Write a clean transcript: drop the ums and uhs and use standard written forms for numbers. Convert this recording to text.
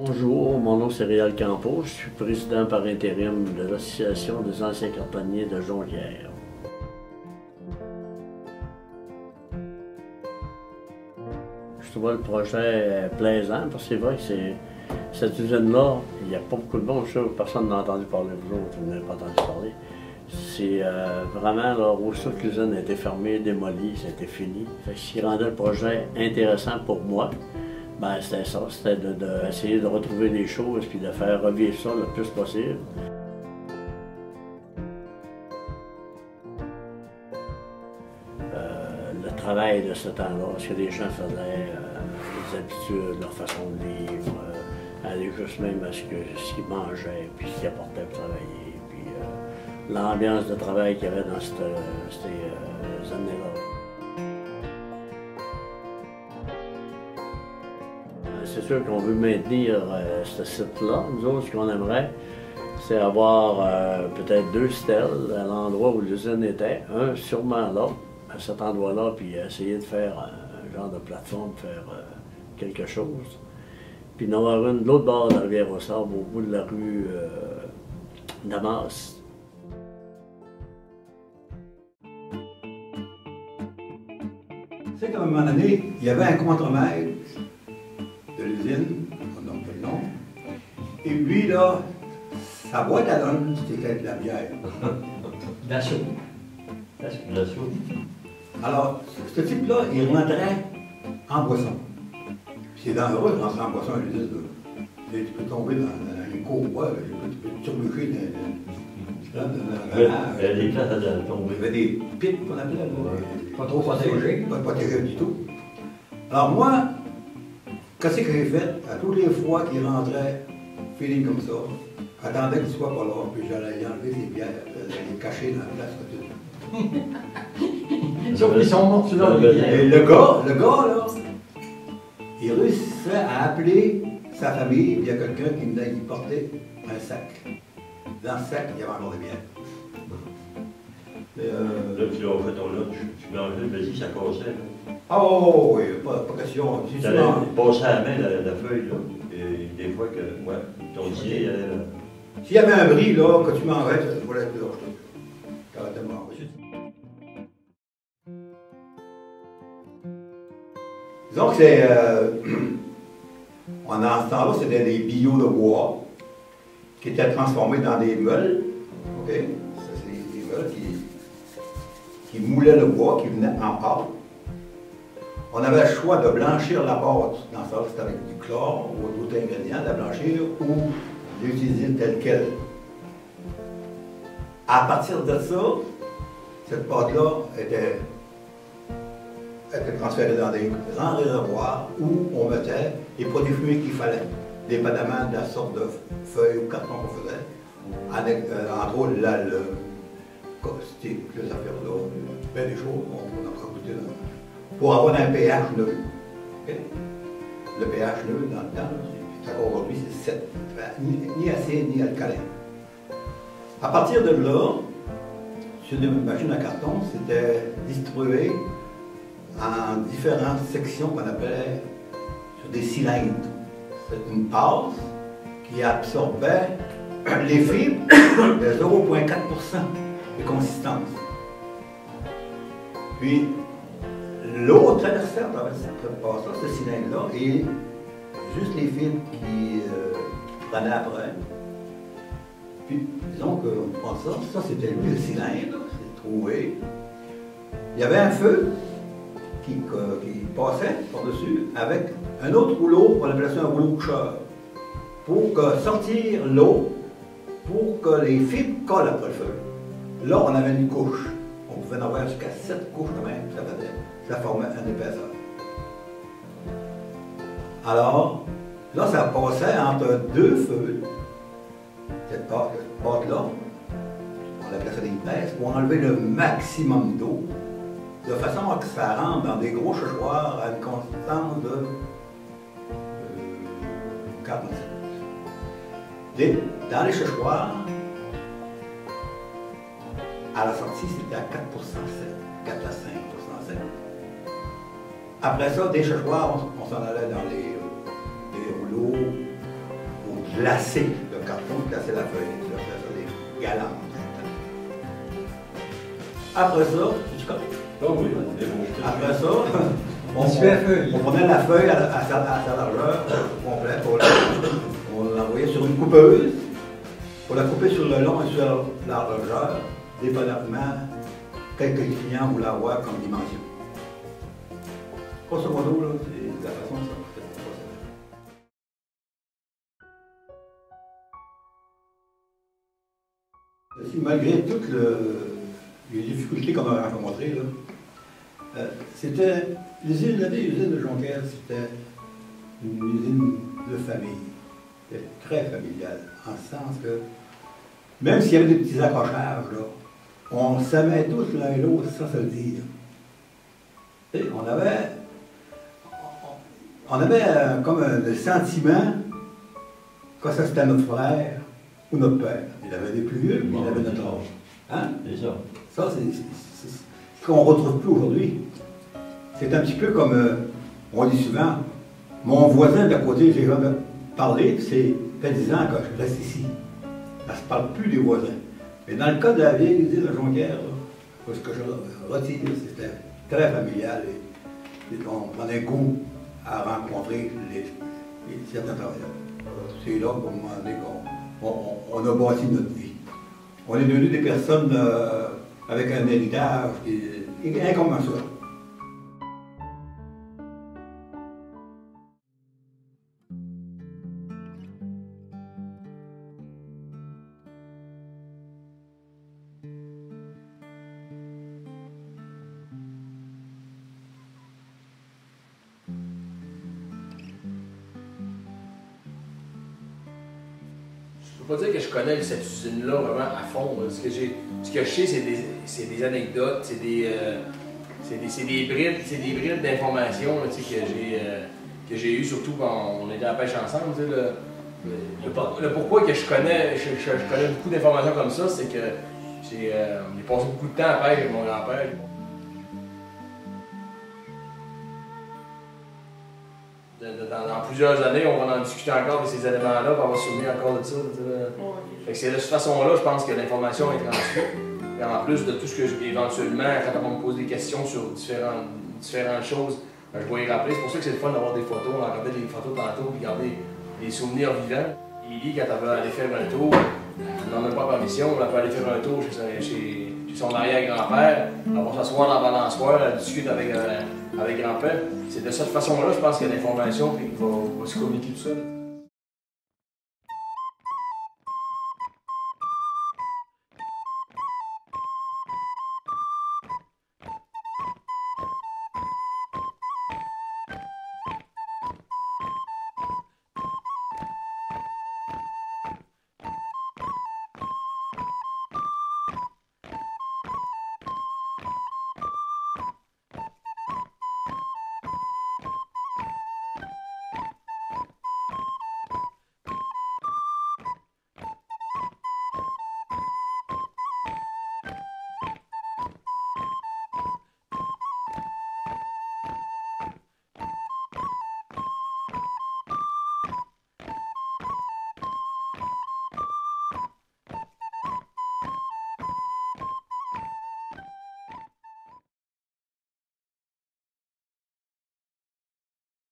Bonjour, mon nom c'est Réal Campos, je suis président par intérim de l'Association des anciens cartonniers de Jonquière. Je trouve le projet plaisant parce que c'est vrai que cette usine-là, il n'y a pas beaucoup de monde, je sais que personne n'a entendu parler, vous autres, vous n'avez pas entendu parler. C'est vraiment, là, aussitôt que l'usine a été fermée, démolie, c'était fini. Fait que ce qui rendait le projet intéressant pour moi, ben, c'était ça, c'était d'essayer de retrouver des choses puis de faire revivre ça le plus possible. Le travail de ce temps-là, ce que les gens faisaient, les habitudes, leur façon de vivre, aller juste même à ce qu'ils mangeaient, puis ce qu'ils apportaient pour travailler, puis l'ambiance de travail qu'il y avait dans ces années-là. C'est sûr qu'on veut maintenir ce site-là. Nous autres, ce qu'on aimerait, c'est avoir peut-être 2 stèles à l'endroit où l'usine était. Un sûrement là, à cet endroit-là, puis essayer de faire un genre de plateforme, faire quelque chose. Puis en avoir une de l'autre bord de la Rivière-au-Sable, au bout de la rue Damas. C'est qu'à un moment donné, il y avait un contremaître de l'usine, on nomme pas le nom, et lui, là, sa boîte à lunch, c'était de la bière. D'assaut. D'assaut. Alors, ce type-là, il rentrait en boisson. Puis c'est dangereux de rentrer en boisson à l'usine, là. Tu peux tomber dans une courroie, tu peux te surlucher Il y a des places à tomber. Il y avait des pits qu'on appelait, là. Pas trop protégé. Pas protégé du tout. Alors moi, qu'est-ce que j'ai fait? À toutes les fois qu'il rentrait, feeling comme ça, attendais qu'il soit pas là, puis j'allais y enlever ses bières, les cacher dans la place. Sauf qu'ils sont morts sur leur Et le gars, là, il réussissait à appeler sa famille, il y a quelqu'un qui venait y porter un sac. Dans le sac, il y avait encore des bières. Là, tu l'as fait ton lunch, tu mangeais, vas-y, ça cassait. Oh oui, pas question. Tu allais passer à la main la feuille, là. Et des fois que, ouais, ton dîner, il allait là. S'il y avait un bris, là, que tu mangeais, tu voulais être là, je t'arrêtais de manger. Disons que c'est. Dans ce temps-là, c'était des billots de bois qui étaient transformés dans des meules. OK? Ça, c'est des meules qui moulaient le bois, qui venaient en pâte. On avait le choix de blanchir la pâte, dans ça, c'était avec du chlore ou d'autres ingrédients, de la blanchir ou l'utiliser telle qu'elle. À partir de ça, cette pâte-là était transférée dans des grands réservoirs où on mettait les produits fumés qu'il fallait, dépendamment de la sorte de feuilles ou carton qu'on faisait. Entre autres, le caustique, les affaires-là, bien des choses, on a rajouté là. Pour avoir un pH neutre. Okay? Le pH neutre, dans le temps, aujourd'hui, c'est 7. Ni acide, ni alcalin. À partir de là, sur une machine à carton, c'était distribué en différentes sections qu'on appelait sur des cylindres. C'est une passe qui absorbait les fibres de 0,4% de consistance. Puis, l'eau traversait à travers cette passe-là, ce cylindre-là, et juste les fibres qui prenaient après. Puis, disons qu'on prend ça, ça c'était lui le cylindre, c'est trouvé. Il y avait un feu qui passait par-dessus avec un autre rouleau, on appelait ça un rouleau coucheur, pour sortir l'eau, pour que les fibres collent après le feu. Là, on avait une couche. On pouvait en avoir jusqu'à 7 couches quand même, ça formait une épaisseur. Alors, là, ça passait entre 2 feux, cette pâte-là, on appelait ça des pinces, pour enlever le maximum d'eau, de façon à que ça rentre dans des gros séchoirs à une consistance de 45. Et dans les séchoirs, à la sortie, c'était à 4% sec, 4 à 5% sec. Après ça, des séchoirs, on s'en allait dans les rouleaux glacer le carton, glacer la feuille, ça fait des galantes. Après ça, tu connais? Oh oui, c'est bon. Après ça, On suit la feuille. on prenait la feuille à sa largeur complète, on l'envoyait sur une coupeuse, pour la couper sur le long et sur la largeur, dépendamment quelques clients voulaient avoir comme dimension. Grosso modo, là, c'est la façon dont ça procède. Malgré toutes les difficultés qu'on a rencontrées, c'était l'usine de Jonquière, c'était une usine de famille. C'était très familial, en ce sens que même s'il y avait des petits accrochages, là, on s'aimait tous l'un et l'autre sans se le dire. Et on avait comme un sentiment que ça c'était notre frère ou notre père. Il avait des plus vieux, mais il avait notre âge. Hein? C'est ça. Ça, c'est ce qu'on ne retrouve plus aujourd'hui. C'est un petit peu comme, on dit souvent, mon voisin d'à côté, j'ai jamais parlé, c'est fait 10 ans que je reste ici. Ça ne se parle plus des voisins. Mais dans le cas de la vieille usine de Jonquière, ce que je retire, c'était très familial et on prenait goût à rencontrer certains travailleurs. C'est là qu'à un moment donné qu'on a bâti notre vie. On est devenus des personnes avec un héritage qui est incommensurable. Je peux pas dire que je connais cette usine-là vraiment à fond. Ce que je sais, c'est des anecdotes, c'est des brides d'informations que j'ai eues, surtout quand on était à la pêche ensemble. Le pourquoi que je connais beaucoup d'informations comme ça, c'est que j'ai passé beaucoup de temps à pêche avec mon grand-père. Dans plusieurs années, on va en discuter encore de ces éléments-là, on va se souvenir encore de ça. Fait que c'est de cette façon-là, je pense que l'information est transmise. Et en plus de tout ce que éventuellement, quand on me pose des questions sur différentes choses, je vais y rappeler. C'est pour ça que c'est le fun d'avoir des photos. On a regardé des photos tantôt, puis garder des souvenirs vivants. Lily, quand elle veut aller faire un tour, elle n'a même pas permission, elle peut aller faire un tour chez son arrière-grand-père, elle va s'asseoir dans la balançoire, elle discute avec grand-père. C'est de cette façon-là, je pense que l'information va se communiquer tout ça.